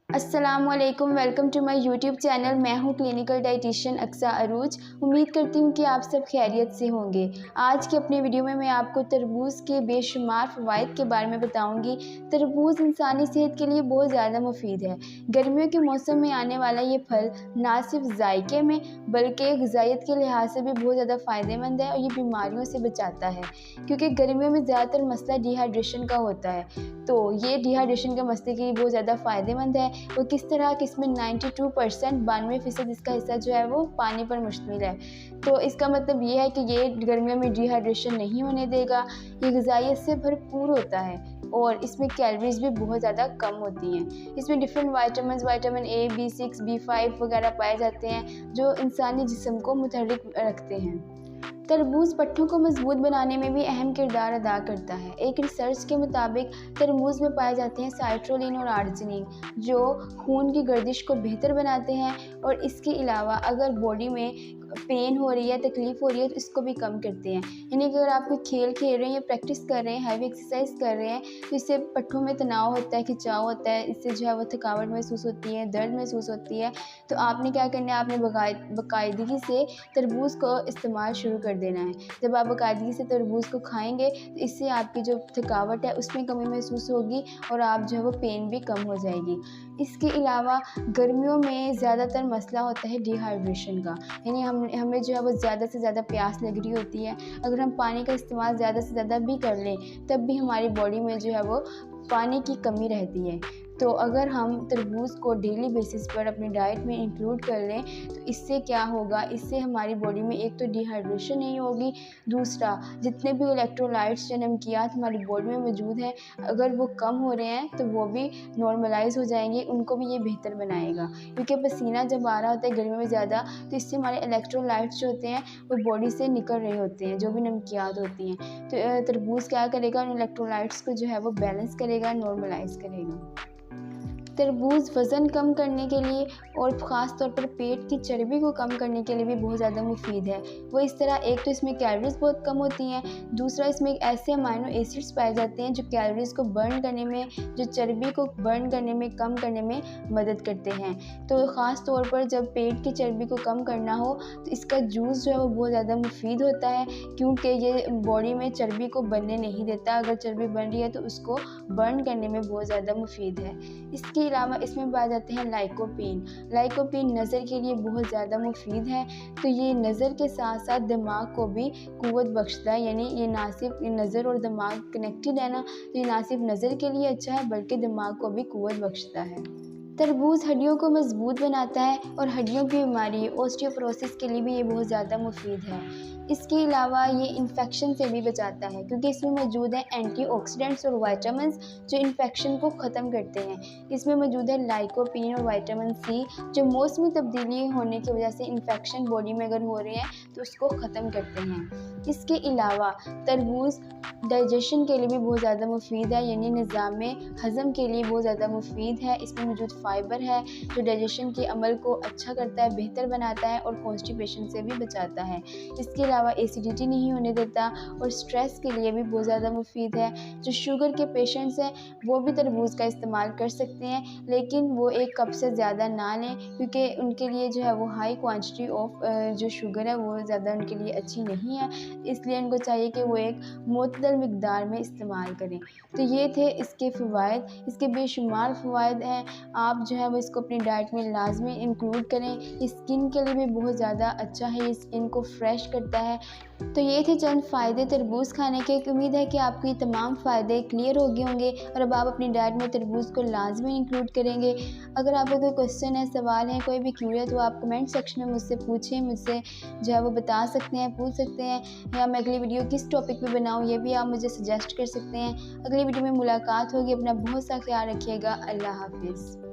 अस्सलामुअलैकुम, welcome to my YouTube channel. मैं हूं क्लिनिकल डाइटिशियन अक्सा अरूज। उम्मीद करती हूं कि आप सब खैरियत से होंगे। आज की अपनी वीडियो में मैं आपको तरबूज के बेशुमार फ़वाइद के बारे में बताऊंगी। तरबूज इंसानी सेहत के लिए बहुत ज़्यादा मुफीद है। गर्मियों के मौसम में आने वाला ये फल ना सिर्फ जायके में बल्कि ग़िज़ाइयत के लिहाज से भी बहुत ज़्यादा फ़ायदेमंद है और ये बीमारियों से बचाता है, क्योंकि गर्मियों में ज़्यादातर मसला डिहाइड्रेशन का होता है। तो ये डिहाइड्रेशन के मसले के लिए बहुत ज़्यादा फ़ायदेमंद है। वो किस तरह कि इसमें 92% 92% इसका हिस्सा जो है वो पानी पर मुश्तमिल है। तो इसका मतलब ये है कि ये गर्मियों में डिहाइड्रेशन नहीं होने देगा। ये ग़िज़ाइयत से भरपूर होता है और इसमें कैलोरीज भी बहुत ज़्यादा कम होती हैं। इसमें different vitamin A, B6, B5 वगैरह पाए जाते हैं जो इंसानी जिस्म को मुतहर्रिक रखते हैं। तरबूज पट्ठों को मजबूत बनाने में भी अहम किरदार अदा करता है। एक रिसर्च के मुताबिक तरबूज में पाए जाते हैं साइट्रोलिन और आर्जिनिन, जो खून की गर्दिश को बेहतर बनाते हैं और इसके अलावा अगर बॉडी में पेन हो रही है, तकलीफ़ हो रही है तो इसको भी कम करते हैं। यानी कि अगर आप कोई खेल खेल रहे हैं या प्रैक्टिस कर रहे हैं, हैवी एक्सरसाइज कर रहे हैं, तो इससे पट्ठों में तनाव होता है, खिंचाव होता है, इससे जो है वो थकावट महसूस होती है, दर्द महसूस होती है। तो आपने क्या करना है, आपने बाकायदगी से तरबूज को इस्तेमाल शुरू कर देना है। जब आप बाकायदगी से तरबूज को खाएंगे तो इससे आपकी जो थकावट है उसमें कमी महसूस होगी और आप जो है वो पेन भी कम हो जाएगी। इसके अलावा गर्मियों में ज़्यादातर मसला होता है डिहाइड्रेशन का, यानी हमें जो है वो ज़्यादा से ज़्यादा प्यास लग रही होती है। अगर हम पानी का इस्तेमाल ज़्यादा से ज़्यादा भी कर लें तब भी हमारी बॉडी में जो है वो पानी की कमी रहती है। तो अगर हम तरबूज को डेली बेसिस पर अपनी डाइट में इंक्लूड कर लें तो इससे क्या होगा, इससे हमारी बॉडी में एक तो डिहाइड्रेशन नहीं होगी, दूसरा जितने भी इलेक्ट्रोलाइट्स जो नमकियात हमारी बॉडी में मौजूद हैं अगर वो कम हो रहे हैं तो वो भी नॉर्मलाइज हो जाएंगे, उनको भी ये बेहतर बनाएगा। क्योंकि पसीना जब आ रहा होता है गर्मी में ज़्यादा तो इससे हमारे इलेक्ट्रोलाइट्स जो होते हैं वो बॉडी से निकल रहे होते हैं, जो भी नमकियात होती हैं। तो तरबूज क्या करेगा, उन इलेक्ट्रोलाइट्स को जो है वो बैलेंस करेगा, नॉर्मलाइज करेगा। तरबूज वज़न कम करने के लिए और ख़ास तौर पर पेट की चर्बी को कम करने के लिए भी बहुत ज़्यादा मुफीद है। वो इस तरह, एक तो इसमें कैलोरीज बहुत कम होती हैं, दूसरा इसमें ऐसे अमाइनो एसिड्स पाए जाते हैं जो कैलोरीज को बर्न करने में, जो चर्बी को बर्न करने में, कम करने में मदद करते हैं। तो ख़ास तौर पर जब पेट की चर्बी को कम करना हो तो इसका जूस जो है वो बहुत ज़्यादा मुफीद होता है, क्योंकि ये बॉडी में चर्बी को बनने नहीं देता। अगर चर्बी बन रही है तो उसको बर्न करने में बहुत ज़्यादा मुफीद है। इसके अलावा इसमें पाए जाते हैं लाइकोपीन नज़र के लिए बहुत ज़्यादा मुफीद है। तो ये नज़र के साथ साथ दिमाग को भी क़ुव्वत बख्शता है, यानी ये ना सिर्फ नज़र और दिमाग कनेक्टेड है ना, तो ये ना सिर्फ नज़र के लिए अच्छा है बल्कि दिमाग को भी क़ुव्वत बख्शता है। तरबूज हड्डियों को मजबूत बनाता है और हड्डियों की बीमारी ऑस्टियोपोरोसिस के लिए भी ये बहुत ज़्यादा मुफीद है। इसके अलावा ये इन्फेक्शन से भी बचाता है, क्योंकि इसमें मौजूद है एंटीऑक्सीडेंट्स और विटामिन्स जो इन्फेक्शन को ख़त्म करते हैं। इसमें मौजूद है लाइकोपीन और विटामिन सी जो मौसमी तब्दीली होने की वजह से इन्फेक्शन बॉडी में अगर हो रहे हैं तो उसको ख़त्म करते हैं। इसके अलावा तरबूज डाइजेशन के लिए भी बहुत ज़्यादा मुफीद है, यानी निज़ाम हज़म के लिए बहुत ज़्यादा मुफीद है। इसमें मौजूद फ़ाइबर है जो डाइजेशन के अमल को अच्छा करता है, बेहतर बनाता है और कॉन्स्टिपेशन से भी बचाता है। इसके अलावा एसिडिटी नहीं होने देता और स्ट्रेस के लिए भी बहुत ज़्यादा मुफीद है। जो शुगर के पेशेंट्स हैं वो भी तरबूज का इस्तेमाल कर सकते हैं, लेकिन वो 1 कप से ज़्यादा ना लें, क्योंकि उनके लिए जो है वो हाई क्वांटिटी ऑफ जो शुगर है वो ज़्यादा उनके लिए अच्छी नहीं है। इसलिए उनको चाहिए कि वो एक मुतदल मिकदार में इस्तेमाल करें। तो ये थे इसके फ़वाइद, इसके बेशुमार फ़वाइद हैं। आप जो है वो इसको अपनी डाइट में लाजमी इंक्लूड करें। स्किन के लिए भी बहुत ज़्यादा अच्छा है, ये स्किन को फ्रेश करता है। तो ये थे चंद फ़ायदे तरबूज खाने के। उम्मीद है कि आपको ये तमाम फ़ायदे क्लियर हो गए होंगे और अब आप अपनी डाइट में तरबूज को लाजमी इंक्लूड करेंगे। अगर आपको कोई क्वेश्चन है, सवाल है, कोई भी क्यूरी है तो आप कमेंट सेक्शन में मुझसे पूछें, मुझसे जो है वो बता सकते हैं, पूछ सकते हैं, या मैं अगली वीडियो किस टॉपिक पे बनाऊँ ये भी आप मुझे सजेस्ट कर सकते हैं। अगली वीडियो में मुलाकात होगी। अपना बहुत सा ख्याल रखिएगा। अल्लाह हाफिज़।